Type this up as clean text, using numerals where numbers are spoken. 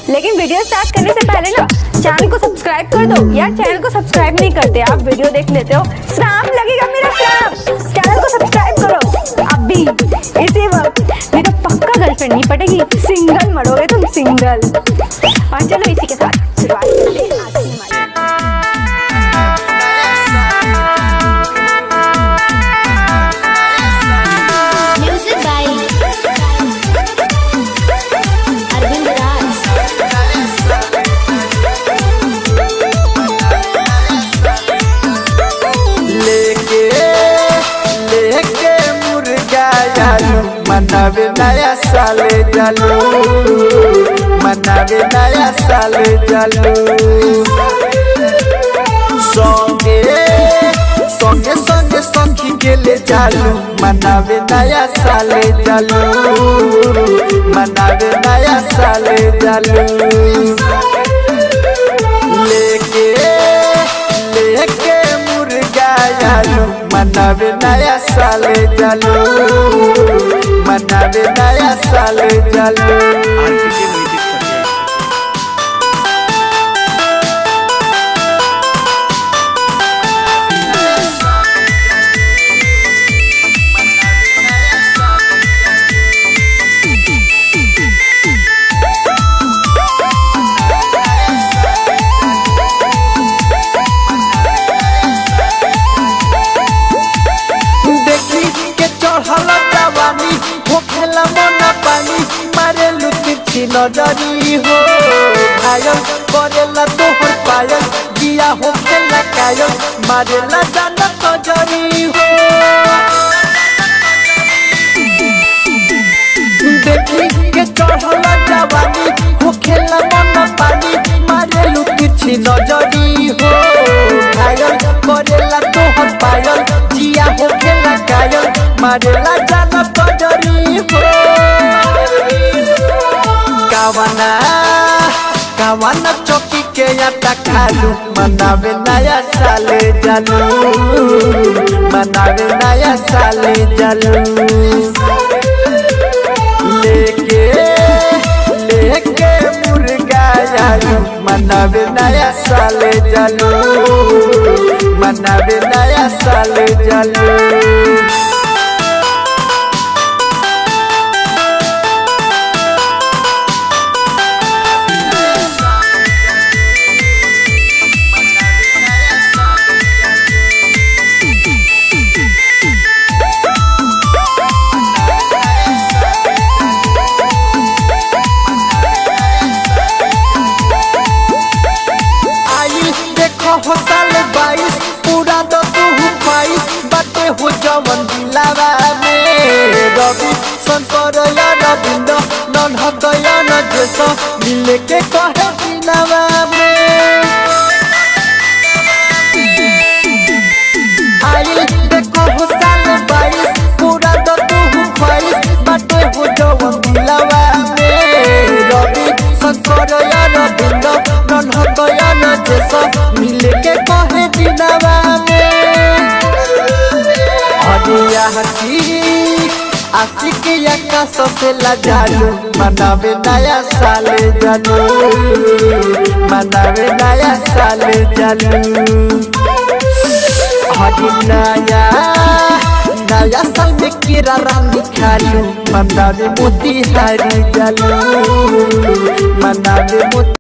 लेकिन video start करने से पहले ना चैनल को सब्सक्राइब कर दो। यार चैनल को सब्सक्राइब नहीं करते, आप वीडियो देख लेते हो, श्राम लगेगा मेरा श्राम। चैनल को सब्सक्राइब करो अभी इसी वक्त, नहीं तो पक्का गर्लफ्रेंड नहीं पटेगी, सिंगल मरोगे तुम सिंगल। और चलो इसी के साथ शुरुआत करते हैं आज की हमारी। मनावे नया साल जालू, मनावे नया साल जालू। संगे संगे संगे संगी के ले जालू, मनावे नया साल जालू, मनावे नया साल जालू। लेके लेके मुर्गा जालू, मनावे नया साल जालू, मनावे नया साल जालू। नजरी हो घायल करेला तोहर पायल, जिया हो खेला कायल, मारेला जाना नजरी हो। देखी के चढ़ला जवानी हो खेला मन पानी, मारेलू तिरछी नजरी हो घायल करेला तोहर पायल, जिया हो खेला कायल, मारेला जाना नजरी हो। कावाना कावाना चौकी के आटा खालू, मनावे नया साल जालू, मनावे नया साल जालू। लेके लेके मुर्गा जालू, मनावे नया साल जालू, मनावे नया साल जालू। हो साल 22 पूरा तो तू 22 बाटे हो जवन दिलावा में। रवि शंकर या रविंद नन हकया न जेस मिले के कहे दिलावा में। आई देखो हो साल 22 पूरा तो तू 22 बाटे हो जवन दिलावा में। रवि शंकर या रविंद नन हकया न जेस मिले के कहे दिलावा में। हरिया हसी आशिक आकाश से लजालू, मनावे नया साल जालू, मनावे नया साल जालू। हरी नया नया साल में कीरा रानी खालू, मनावे मोती हारी जालू, मनावे मोती